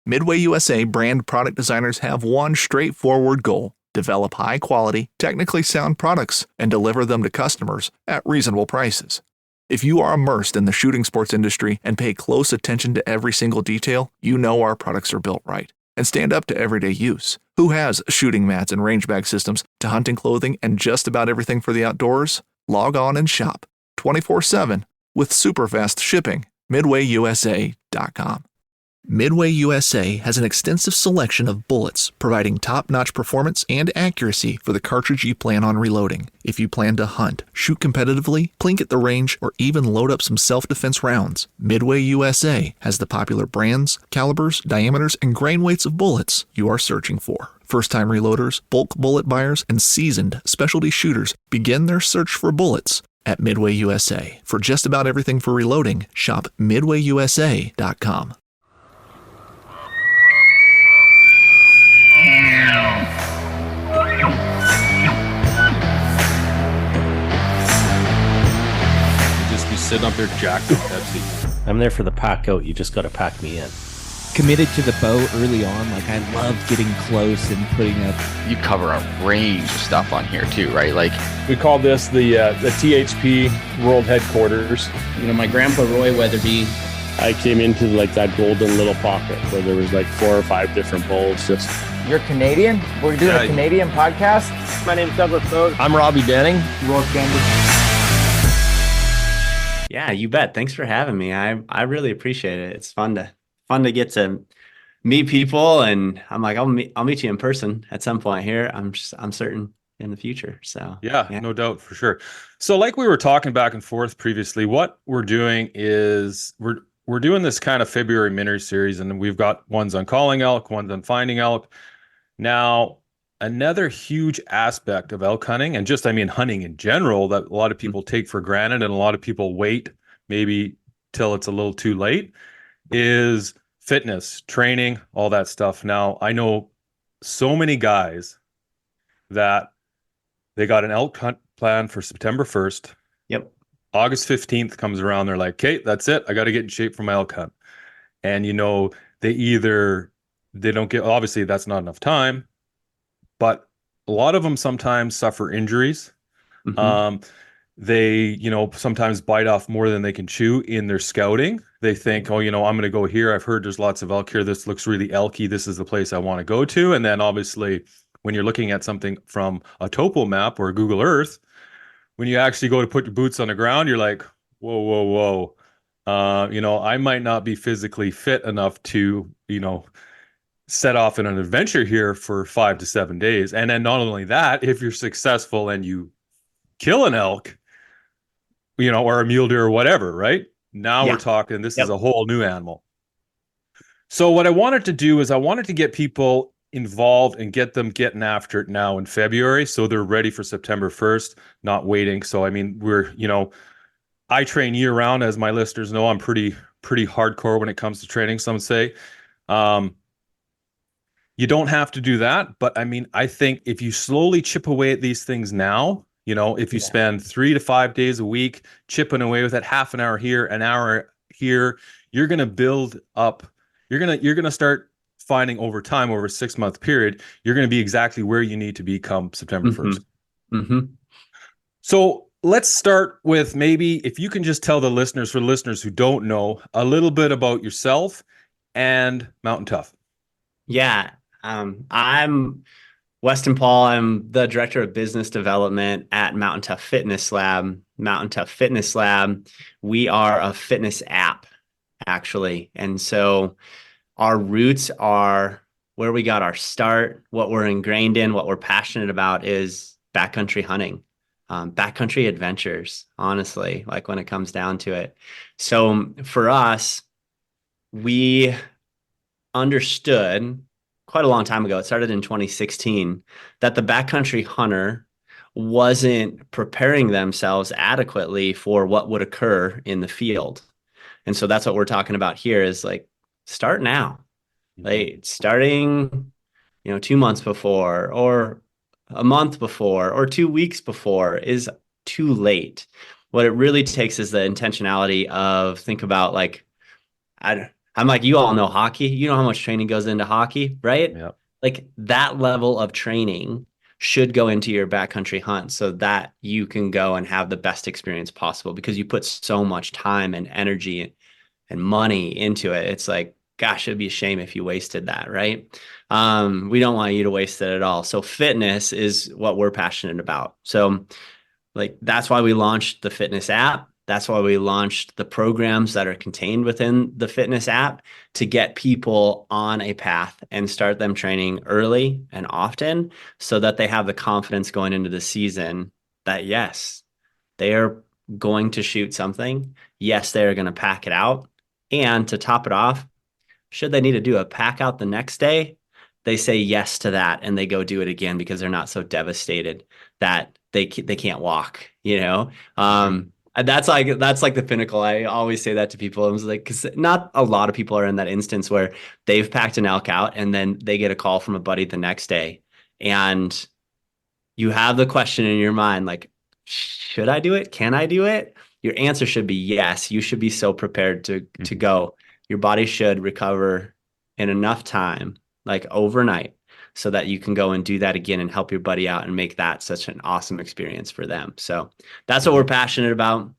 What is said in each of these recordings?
Midway USA brand product designers have one straightforward goal: develop high-quality, technically sound products and deliver them to customers at reasonable prices. If you are immersed in the shooting sports industry and pay close attention to every single detail, you know our products are built right and stand up to everyday use. Who has shooting mats and range bag systems to hunting clothing and just about everything for the outdoors? Log on and shop 24/7 with super fast shipping. MidwayUSA.com. Midway USA has an extensive selection of bullets, providing top-notch performance and accuracy for the cartridge you plan on reloading. If you plan to hunt, shoot competitively, plink at the range, or even load up some self-defense rounds, Midway USA has the popular brands, calibers, diameters, and grain weights of bullets you are searching for. First-time reloaders, bulk bullet buyers, and seasoned specialty shooters begin their search for bullets at Midway USA. For just about everything for reloading, shop MidwayUSA.com. Sitting up there jacked with Pepsi. I'm there for the pack out. You just got to pack me in. Committed to the bow early on. Like, I love getting close and putting up. You cover a range of stuff on here too, right? Like, we call this the THP World Headquarters. You know, my grandpa Roy Weatherby. I came into like that golden little pocket where there was like 4 or 5 different bowls. Just You're Canadian? We're doing a Canadian podcast. My name's Douglas Bode. I'm Robbie Denning. Roy Candy. Yeah, you bet. Thanks for having me. I really appreciate it. It's fun to get to meet people, and I'm like, I'll meet you in person at some point here. I'm certain in the future. So yeah, no doubt, for sure. So like we were talking back and forth previously, what we're doing is we're doing this kind of February mini series, and we've got ones on calling elk, ones on finding elk. Now, another huge aspect of elk hunting, and just, I mean, hunting in general, that a lot of people take for granted and a lot of people wait maybe till it's a little too late, is fitness, training, all that stuff. Now, I know so many guys that they got an elk hunt plan for September 1st. Yep. August 15th comes around, they're like, okay, that's it. I got to get in shape for my elk hunt. And, you know, they don't get, obviously that's not enough time, but a lot of them sometimes suffer injuries. Mm-hmm. They, you know, sometimes bite off more than they can chew in their scouting. They think, oh, you know, I'm going to go here. I've heard there's lots of elk here. This looks really elky. This is the place I want to go to. And then obviously when you're looking at something from a topo map or Google Earth, when you actually go to put your boots on the ground, you're like, whoa. You know, I might not be physically fit enough to, you know, set off in an adventure here for 5 to 7 days. And then not only that, if you're successful and you kill an elk, you know, or a mule deer or whatever, right? Now we're talking, this is a whole new animal. So what I wanted to do is I wanted to get people involved and get them getting after it now in February, so they're ready for September 1st, not waiting. So, I mean, I train year round, as my listeners know. I'm pretty hardcore when it comes to training, some say. You don't have to do that, but I mean, I think if you slowly chip away at these things now, you know, if you spend 3 to 5 days a week chipping away with it, half an hour here, an hour here, you're going to build up. You're going to start finding over time, over a 6-month period, you're going to be exactly where you need to be come September 1st. Mm-hmm. So let's start with, maybe if you can just tell the listeners, for listeners who don't know, a little bit about yourself and Mountain Tough. Yeah. I'm Weston Paul. I'm the director of business development at Mountain Tough Fitness Lab. Mountain Tough Fitness Lab, we are a fitness app, actually. And so our roots are where we got our start. What we're ingrained in, what we're passionate about is backcountry hunting, backcountry adventures, honestly, like when it comes down to it. So for us, we understood quite a long time ago, it started in 2016, that the backcountry hunter wasn't preparing themselves adequately for what would occur in the field. And so that's what we're talking about here, is like, start now. Like starting, 2 months before, or a month before, or 2 weeks before is too late. What it really takes is the intentionality of, think about like, how I'm like, you all know hockey. You know how much training goes into hockey, right? Yeah. Like that level of training should go into your backcountry hunt so that you can go and have the best experience possible because you put so much time and energy and money into it. It's like, gosh, it'd be a shame if you wasted that, right? We don't want you to waste it at all. So fitness is what we're passionate about. So like that's why we launched the fitness app. That's why we launched the programs that are contained within the fitness app to get people on a path and start them training early and often so that they have the confidence going into the season that yes, they are going to shoot something. Yes, they are going to pack it out. And to top it off, should they need to do a pack out the next day, they say yes to that and they go do it again because they're not so devastated that they can't walk, you know? And that's like the pinnacle. I always say that to people. I was like, because not a lot of people are in that instance where they've packed an elk out and then they get a call from a buddy the next day. And you have the question in your mind, like, should I do it? Can I do it? Your answer should be yes. You should be so prepared to go. Your body should recover in enough time, like overnight, so that you can go and do that again and help your buddy out and make that such an awesome experience for them. So that's what we're passionate about.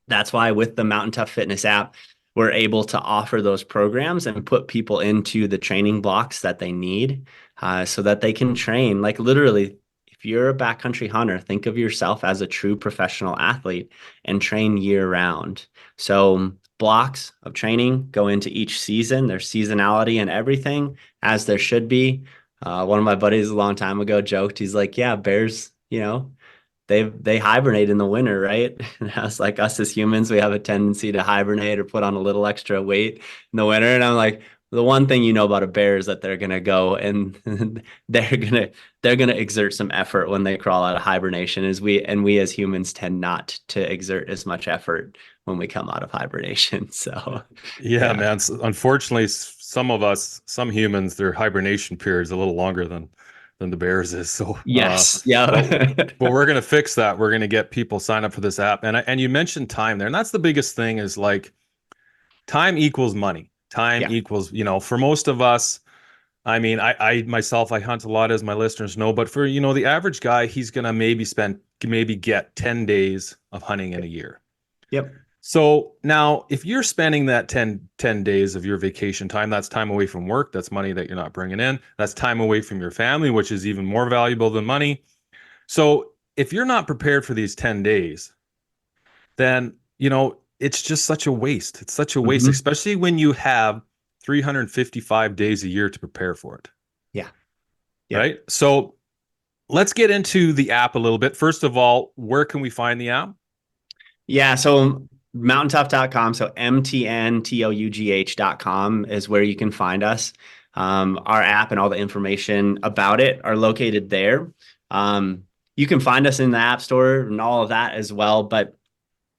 That's why with the Mountain Tough Fitness app, we're able to offer those programs and put people into the training blocks that they need so that they can train. Like literally, if you're a backcountry hunter, think of yourself as a true professional athlete and train year round. So blocks of training go into each season. There's seasonality and everything, as there should be. One of my buddies a long time ago joked, he's like, yeah, bears, they hibernate in the winter, right? And I was like, us as humans, we have a tendency to hibernate or put on a little extra weight in the winter. And I'm like, the one thing you know about a bear is that they're gonna go and they're gonna exert some effort when they crawl out of hibernation. We as humans tend not to exert as much effort when we come out of hibernation. So yeah. Man. Unfortunately, some humans, their hibernation period is a little longer than the bears is. So yes, yeah. but we're gonna fix that. We're gonna get people sign up for this app. And you mentioned time there, and that's the biggest thing is like time equals money. Time equals, for most of us, I mean, I myself, I hunt a lot, as my listeners know, but for, the average guy, he's going to maybe get 10 days of hunting in a year. Yep. So now if you're spending that 10 days of your vacation time, that's time away from work. That's money that you're not bringing in. That's time away from your family, which is even more valuable than money. So if you're not prepared for these 10 days, then, it's just such a waste. It's such a waste, especially when you have 355 days a year to prepare for it. Yeah. Right. So let's get into the app a little bit. First of all, where can we find the app? Yeah. So mountaintough.com. So MTNTOUGH.com is where you can find us. Our app and all the information about it are located there. You can find us in the App Store and all of that as well. But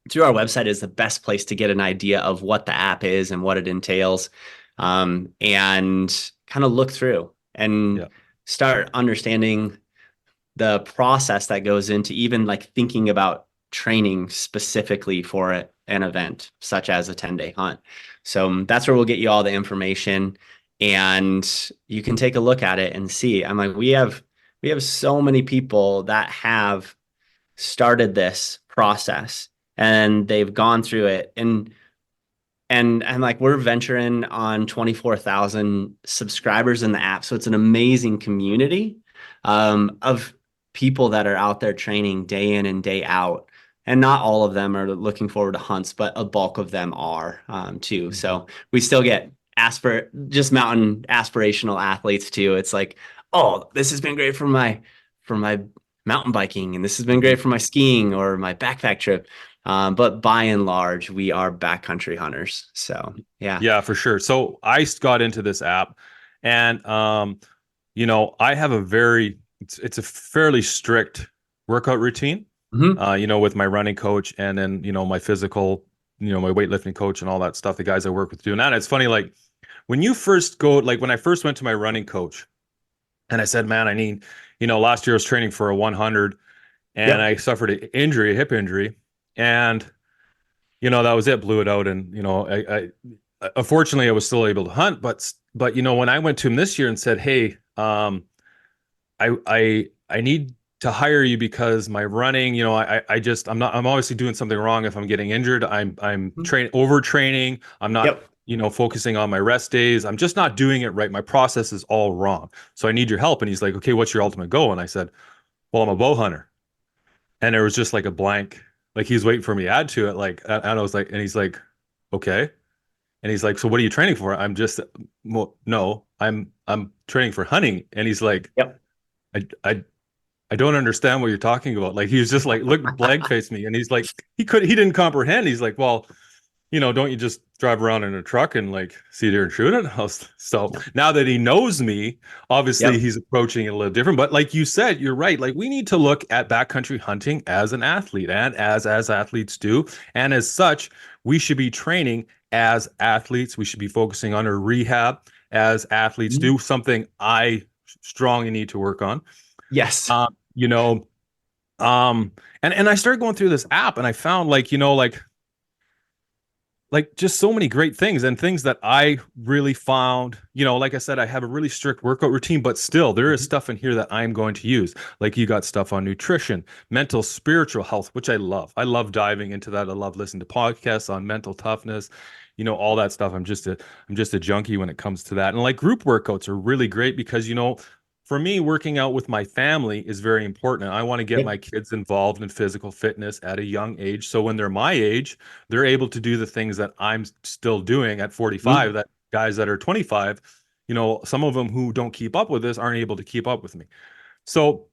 through our website is the best place to get an idea of what the app is and what it entails, and kind of look through and start understanding the process that goes into even like thinking about training specifically for an event such as a 10-day hunt. So that's where we'll get you all the information and you can take a look at it and see. I'm like, we have so many people that have started this process and they've gone through it. And like, we're venturing on 24,000 subscribers in the app. So it's an amazing community of people that are out there training day in and day out. And not all of them are looking forward to hunts, but a bulk of them are too. So we still get just mountain aspirational athletes too. It's like, oh, this has been great for my mountain biking, and this has been great for my skiing or my backpack trip. But by and large, we are backcountry hunters. So yeah, for sure. So I got into this app, and I have it's a fairly strict workout routine. With my running coach, and then my physical, my weightlifting coach, and all that stuff. The guys I work with doing that. And it's funny, like when you first go, like when I first went to my running coach, and I said, man, I need, last year I was training for a 100, and I suffered a hip injury. And, that was it, blew it out. And, unfortunately, I was still able to hunt, but you know, when I went to him this year and said, "Hey, I need to hire you because my running, you know, I'm obviously doing something wrong if I'm getting injured. I'm overtraining. I'm not, Yep. you know, focusing on my rest days. I'm just not doing it right. My process is all wrong. So I need your help." And he's like, "Okay, what's your ultimate goal?" And I said, "Well, I'm a bow hunter." And there was just like a blank, like he's waiting for me to add to it. Like, and I was like, and he's like, "Okay." And he's like, "So what are you training for?" I'm just, well, no, I'm training for hunting. And he's like, Yep. I don't understand what you're talking about. Like he was just like, look, blank faced me. And he's like, he didn't comprehend. He's like, "Well, you know, don't you just drive around in a truck and like see deer and shoot it?" So now that he knows me, obviously Yep. he's approaching it a little different. But like you said, you're right. Like we need to look at backcountry hunting as an athlete, and as athletes do. And as such, we should be training as athletes. We should be focusing on our rehab as athletes do, something I strongly need to work on. Yes. You know, and I started going through this app and I found like, you know, like just so many great things and things that I really found, you know, like I said, I have a really strict workout routine, but still there is stuff in here that I'm going to use. Like you got stuff on nutrition, mental, spiritual health, which I love. I love diving into that. I love listening to podcasts on mental toughness, you know, all that stuff. I'm just a junkie when it comes to that. And like group workouts are really great because, you know, for me, working out with my family is very important. I want to get my kids involved in physical fitness at a young age. So when they're my age, they're able to do the things that I'm still doing at 45, that guys that are 25, you know, some of them who don't keep up with this aren't able to keep up with me. So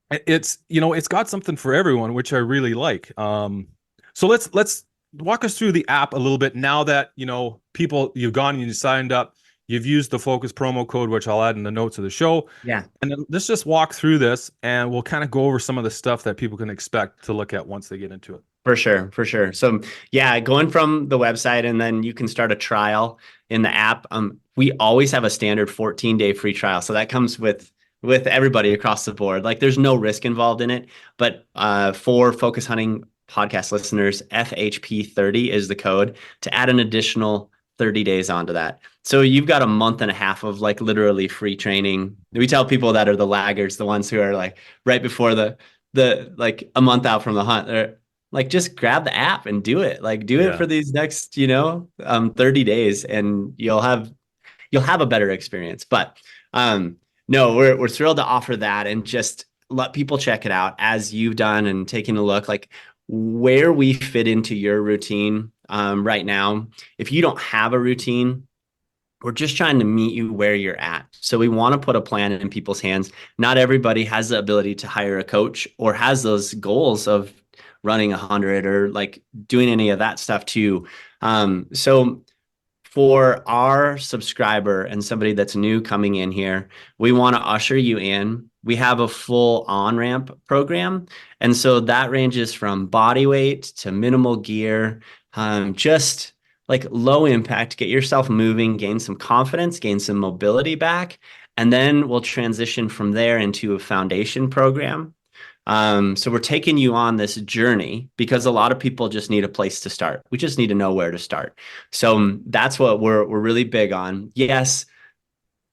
it's, you know, it's got something for everyone, which I really like. So let's walk us through the app a little bit now that, you know, people, you've gone and you signed up. You've used the Focus promo code, which I'll add in the notes of the show. Yeah. And then let's just walk through this and we'll kind of go over some of the stuff that people can expect to look at once they get into it. For sure, for sure. So yeah, going from the website and then you can start a trial in the app. We always have a standard 14-day free trial. So that comes with everybody across the board. Like there's no risk involved in it. But for Focus Hunting podcast listeners, FHP30 is the code to add an additional 30 days onto that. So you've got a month and a half of like literally free training. We tell people that are the laggards, the ones who are like right before the like a month out from the hunt. They're like, just grab the app and do it. Like do it for these next, 30 days and you'll have a better experience. But no, we're thrilled to offer that and just let people check it out as you've done and taking a look like where we fit into your routine right now. If you don't have a routine, we're just trying to meet you where you're at. So we want to put a plan in people's hands. Not everybody has the ability to hire a coach or has those goals of running 100 or like doing any of that stuff too. So for our subscriber and somebody that's new coming in here, we want to usher you in. We have a full on-ramp program. And so that ranges from body weight to minimal gear, just like low impact, get yourself moving, gain some confidence, gain some mobility back. And then we'll transition from there into a foundation program. So we're taking you on this journey because a lot of people just need a place to start. We just need to know where to start. So that's what we're really big on. Yes,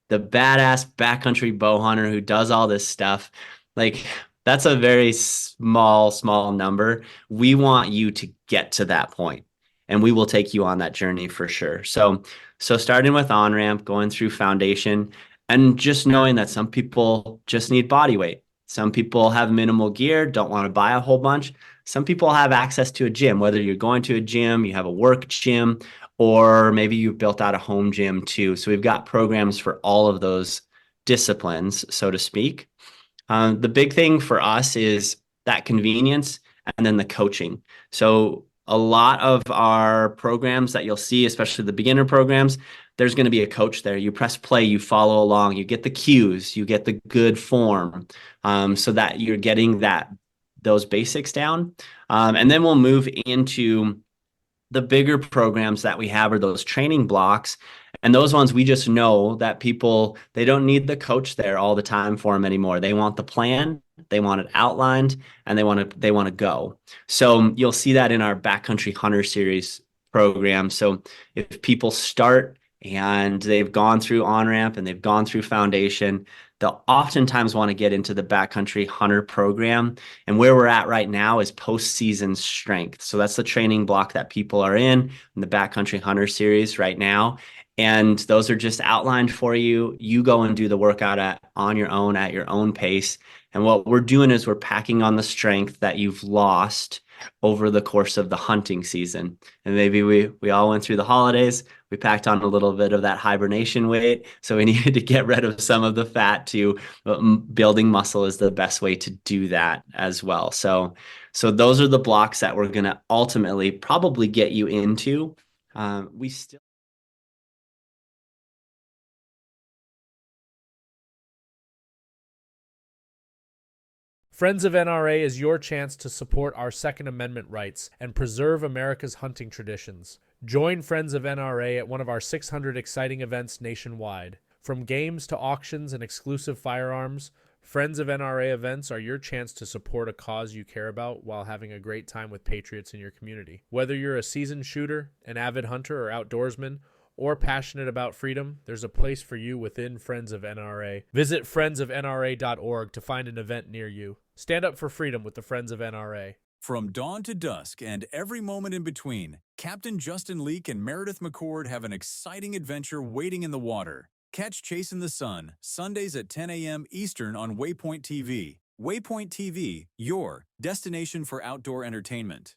the badass backcountry bow hunter who does all this stuff, like that's a very small number. We want you to get to that point and we will take you on that journey for sure. So starting with on-ramp, going through foundation, and just knowing that some people just need body weight. Some people have minimal gear, don't want to buy a whole bunch. Some people have access to a gym, whether you're going to a gym, you have a work gym, or maybe you've built out a home gym too. So we've got programs for all of those disciplines, so to speak. The big thing for us is that convenience and then the coaching. So a lot of our programs that you'll see, especially the beginner programs, there's going to be a coach there. You press play, you follow along, you get the cues, you get the good form, so that you're getting those basics down. And then we'll move into the bigger programs that we have are those training blocks. And those ones we just know that people, they don't need the coach there all the time for them anymore. They want the plan, they want it outlined, and they want to go. So you'll see that in our Backcountry Hunter series program. So if people start and they've gone through on-ramp and they've gone through foundation, they'll oftentimes want to get into the backcountry hunter program. And where we're at right now is postseason strength. So that's the training block that people are in the backcountry hunter series right now. And those are just outlined for you. You go and do the workout on your own at your own pace. And what we're doing is we're packing on the strength that you've lost over the course of the hunting season. And maybe we all went through the holidays. We packed on a little bit of that hibernation weight. So we needed to get rid of some of the fat too. Building muscle is the best way to do that as well. So those are the blocks that we're going to ultimately probably get you into. We still Friends of NRA is your chance to support our Second Amendment rights and preserve America's hunting traditions. Join Friends of NRA at one of our 600 exciting events nationwide. From games to auctions and exclusive firearms, Friends of NRA events are your chance to support a cause you care about while having a great time with patriots in your community. Whether you're a seasoned shooter, an avid hunter or outdoorsman, or passionate about freedom, there's a place for you within Friends of NRA. Visit friendsofnra.org to find an event near you. Stand up for freedom with the Friends of NRA. From dawn to dusk and every moment in between, Captain Justin Leake and Meredith McCord have an exciting adventure waiting in the water. Catch Chasing the Sun, Sundays at 10 a.m. Eastern on Waypoint TV. Waypoint TV, your destination for outdoor entertainment.